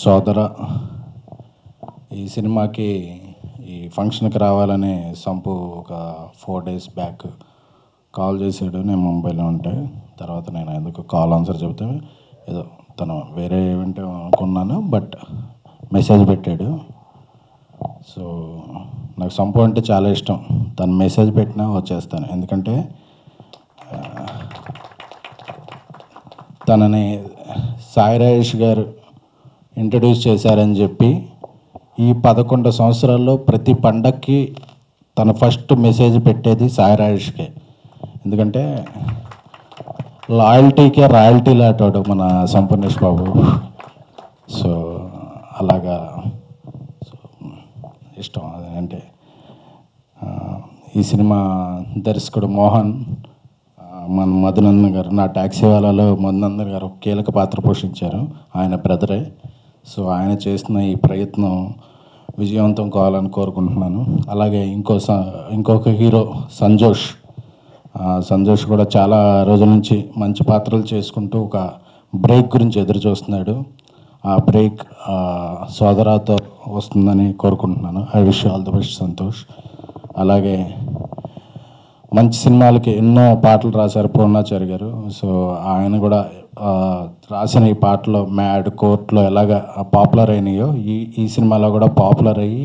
సోదర ఈ సినిమాకి ఈ ఫంక్షన్కి రావాలని సంపు ఒక 4 days బ్యాక్ కాల్ చేశాడు. నేను ముంబైలో ఉంటే తర్వాత నేను ఎందుకు కాల్ ఆన్సర్ చెబితే ఏదో తను వేరే ఈవెంట్ అనుకున్నాను, బట్ మెసేజ్ పెట్టాడు. సో నాకు సంపు అంటే చాలా ఇష్టం. తను మెసేజ్ పెట్టినా వచ్చేస్తాను, ఎందుకంటే తనని సాయి రాజేష్ గారు ఇంట్రడ్యూస్ చేశారని చెప్పి ఈ 11 సంవత్సరాల్లో ప్రతి పండక్కి తన ఫస్ట్ మెసేజ్ పెట్టేది సాయి రాజేష్కే. ఎందుకంటే లాయల్టీకే రాయల్టీ లాంటాడు మన సంపూర్ణేష్ బాబు. సో అలాగా ఇష్టం. అదంటే ఈ సినిమా దర్శకుడు మోహన్, మన మధునందన్ గారు, నా ట్యాక్సీ వాళ్ళలో మధునందన్ గారు కీలక పాత్ర పోషించారు. ఆయన బ్రదరే. సో ఆయన చేసిన ఈ ప్రయత్నం విజయవంతం కావాలని కోరుకుంటున్నాను. అలాగే ఇంకొక హీరో సంజోష్ కూడా చాలా రోజుల నుంచి మంచి పాత్రలు చేసుకుంటూ ఒక బ్రేక్ గురించి ఎదురు చూస్తున్నాడు. ఆ బ్రేక్ సోదరాతో వస్తుందని కోరుకుంటున్నాను. I wish all the best Santosh. అలాగే మంచి సినిమాలకి ఎన్నో పాటలు రాశారు పూర్ణాచారి గారు. సో ఆయన కూడా రాసిన ఈ పాటలో మ్యాడ్, కోర్ట్లో ఎలాగ పాపులర్ అయినాయో ఈ సినిమాలో కూడా పాపులర్ అయ్యి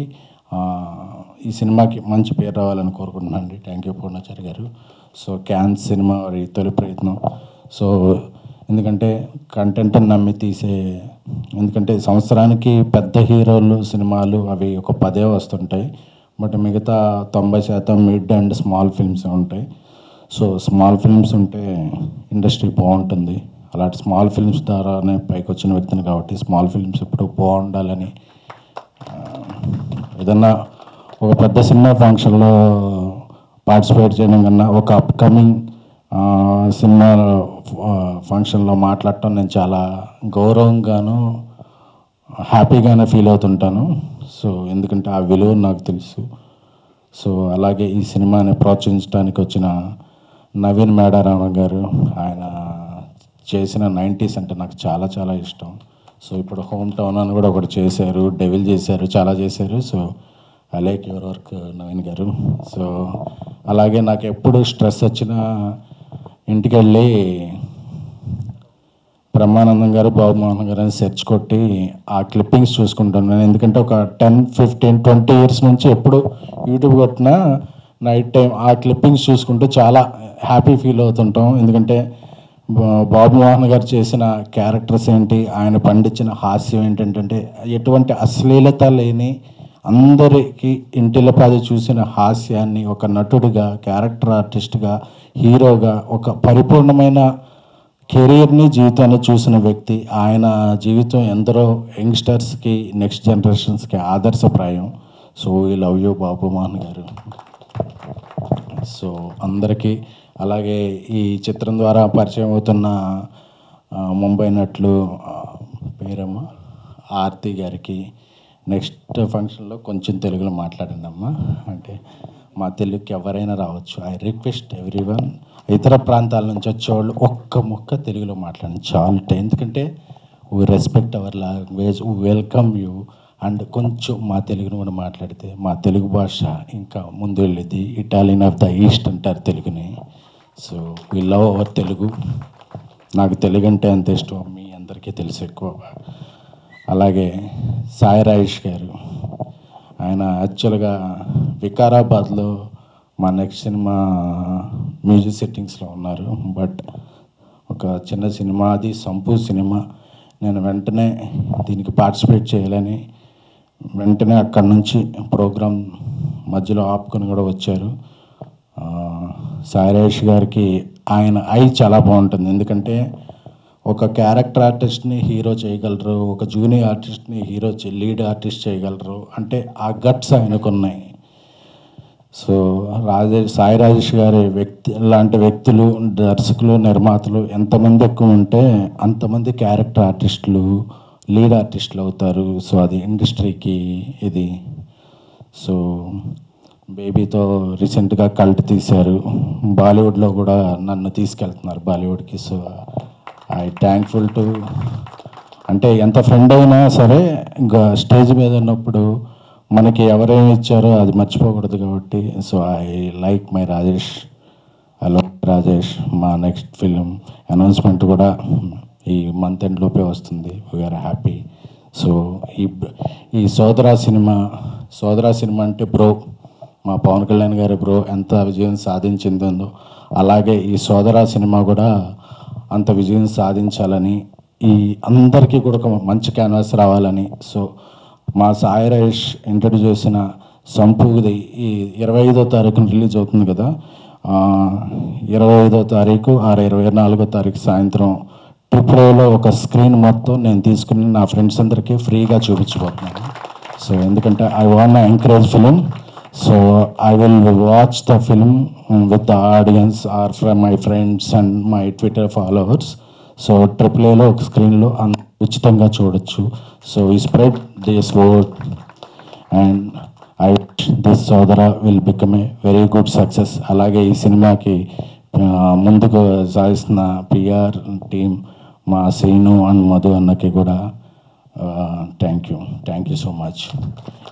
ఈ సినిమాకి మంచి పేరు రావాలని కోరుకుంటున్నాను అండి. థ్యాంక్ యూ పూర్ణాచారి గారు. సో క్యాన్స్ సినిమా వారి తొలి ప్రయత్నం. సో ఎందుకంటే కంటెంట్ని నమ్మి ఎందుకంటే సంవత్సరానికి పెద్ద హీరోలు సినిమాలు అవి ఒక 10 వస్తుంటాయి, బట్ మిగతా 90% మిడ్ అండ్ స్మాల్ ఫిల్మ్స్ ఉంటాయి. సో స్మాల్ ఫిల్మ్స్ ఉంటే ఇండస్ట్రీ బాగుంటుంది. అలాంటి స్మాల్ ఫిల్మ్స్ ద్వారానే పైకి వచ్చిన వ్యక్తిని కాబట్టి స్మాల్ ఫిల్మ్స్ ఎప్పుడు బాగుండాలని, ఏదన్నా ఒక పెద్ద సినిమా ఫంక్షన్లో పార్టిసిపేట్ చేయడం కన్నా ఒక అప్కమింగ్ సినిమా ఫంక్షన్లో మాట్లాడటం నేను చాలా గౌరవంగాను హ్యాపీగానే ఫీల్ అవుతుంటాను. సో ఎందుకంటే ఆ విలువ నాకు తెలుసు. సో అలాగే ఈ సినిమాని ప్రోత్సహించడానికి వచ్చిన నవీన్ మేడారామ గారు, ఆయన చేసిన 90s అంటే నాకు చాలా చాలా ఇష్టం. సో ఇప్పుడు హోమ్ టౌన్ అని కూడా ఒకటి చేశారు, డెవిల్ చేశారు, చాలా చేశారు. So I like your work Naveen గారు. సో అలాగే నాకు ఎప్పుడు స్ట్రెస్ వచ్చినా ఇంటికి వెళ్ళి బ్రహ్మానందం గారు, బాబు మోహన్ గారు అని సెర్చ్ కొట్టి ఆ క్లిప్పింగ్స్ చూసుకుంటాను. ఎందుకంటే ఒక 10, 15, 20 years నుంచి ఎప్పుడు యూట్యూబ్ కొట్టినా నైట్ టైం ఆ క్లిప్పింగ్స్ చూసుకుంటూ చాలా హ్యాపీ ఫీల్ అవుతుంటాం. ఎందుకంటే బాబు మోహన్ గారు చేసిన క్యారెక్టర్స్ ఏంటి, ఆయన పండించిన హాస్యం ఏంటంటే ఎటువంటి అశ్లీలత లేని, అందరికీ ఇంటిలపాది చూసిన హాస్యాన్ని ఒక నటుడిగా, క్యారెక్టర్ ఆర్టిస్ట్గా, హీరోగా ఒక పరిపూర్ణమైన కెరీర్ని, జీవితాన్ని చూసిన వ్యక్తి. ఆయన జీవితం ఎందరో యంగ్స్టర్స్కి, నెక్స్ట్ జనరేషన్స్కి ఆదర్శప్రాయం. So we love you Babu Mohan garu. So అందరికీ, అలాగే ఈ చిత్రం ద్వారా పరిచయం అవుతున్న ముంబై నటులు పేరమ్మ ఆర్తి గారికి, నెక్స్ట్ ఫంక్షన్లో కొంచెం తెలుగులో మాట్లాడండి అమ్మా, అంటే మా తెలుగుకి ఎవరైనా రావచ్చు. ఐ రిక్వెస్ట్ ఎవ్రీవన్, ఇతర ప్రాంతాల నుంచి వచ్చేవాళ్ళు ఒక్క ముక్క తెలుగులో మాట్లాడండి చాలు. ఎందుకంటే we respect hour language, welcome you. And కొంచెం మా తెలుగును కూడా మాట్లాడితే మా తెలుగు భాష ఇంకా ముందు వెళ్ళేది. ఇటాలియన్ ఆఫ్ ద ఈస్ట్ అంటారు తెలుగుని. So we love our Telugu. నాకు తెలుగు అంటే అంత ఇష్టం, మీ అందరికీ తెలుసు ఎక్కువ. అలాగే సాయి రాజేష్ గారు, ఆయన యాక్చువల్గా వికారాబాద్లో మా నెక్స్ట్ సినిమా మ్యూజిక్ సెట్టింగ్స్లో ఉన్నారు. బట్ ఒక చిన్న సినిమా, అది సంపూ సినిమా. నేను వెంటనే దీనికి పార్టిసిపేట్ చేయాలని వెంటనే అక్కడి నుంచి ప్రోగ్రాం మధ్యలో ఆపుకొని కూడా వచ్చారు. సాయి రాజేష్ గారికి ఆయన చాలా బాగుంటుంది. ఎందుకంటే ఒక క్యారెక్టర్ ఆర్టిస్ట్ని హీరో చేయగలరు, ఒక జూనియర్ ఆర్టిస్ట్ని లీడ్ ఆర్టిస్ట్ చేయగలరు, అంటే ఆ గట్స్ ఆయనకున్నాయి. సో సాయి రాజేష్ గారి లాంటి వ్యక్తులు, దర్శకులు, నిర్మాతలు ఎంతమంది ఎక్కువ ఉంటే అంతమంది క్యారెక్టర్ ఆర్టిస్టులు, లీడ్ ఆర్టిస్టులు అవుతారు. సో అది ఇండస్ట్రీకి ఇది. సో బేబీతో రీసెంట్గా కల్ట్ తీశారు, బాలీవుడ్లో కూడా నన్ను తీసుకెళ్తున్నారు బాలీవుడ్కి. సో ఐ థ్యాంక్ఫుల్ టు అంటే ఎంత ఫ్రెండ్ అయినా సరే ఇంకా స్టేజ్ మీద ఉన్నప్పుడు మనకి ఎవరేమి ఇచ్చారో అది మర్చిపోకూడదు కాబట్టి so I like my Rajesh. Hello Rajesh, మా నెక్స్ట్ ఫిలిం అనౌన్స్మెంట్ కూడా ఈ మంత్ ఎండ్లోపే వస్తుంది. We are happy. సో ఈ సోదరా సినిమా అంటే బ్రో, మా పవన్ కళ్యాణ్ గారి బ్రో ఎంత విజయం సాధించిందో అలాగే ఈ సోదరా సినిమా కూడా అంత విజయం సాధించాలని, ఈ అందరికీ కూడా ఒక మంచి క్యాన్వాస్ రావాలని. సో మా సాయి రాజేష్ ఇంట్రడ్యూస్ చేసిన సంపూది ఈ 25వ తారీఖున రిలీజ్ అవుతుంది కదా, 25వ తారీఖు 24వ తారీఖు సాయంత్రం ట్రిపుల్లో ఒక స్క్రీన్ మొత్తం నేను తీసుకుని నా ఫ్రెండ్స్ అందరికీ ఫ్రీగా చూపించబోతున్నాను. సో ఎందుకంటే I want encourage film. So I will watch the film with the audience or from my friends and my Twitter followers. So ట్రిపుల్లో ఒక స్క్రీన్లో ఉచితంగా చూడొచ్చు. సో ఈ spread this word and I this సోదరా will become a very good success. అలాగే ఈ సినిమాకి ముందుకు సాగిస్తున్న పిఆర్ టీమ్, మా శ్రీను అండ్ మధు అన్నకి కూడా థ్యాంక్ యూ సో మచ్.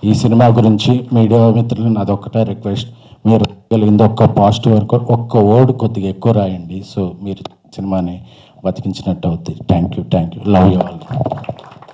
ఈ సినిమా గురించి మీడియా మిత్రులు నాదొక్కటే రిక్వెస్ట్, మీరు కలిగింది ఒక్క పాజిటివ్ వరకు ఒక్క వర్డ్ కొద్దిగా ఎక్కువ రాయండి. సో మీరు సినిమాని బతికించినట్టు అవుతుంది. Thank you. Love you all.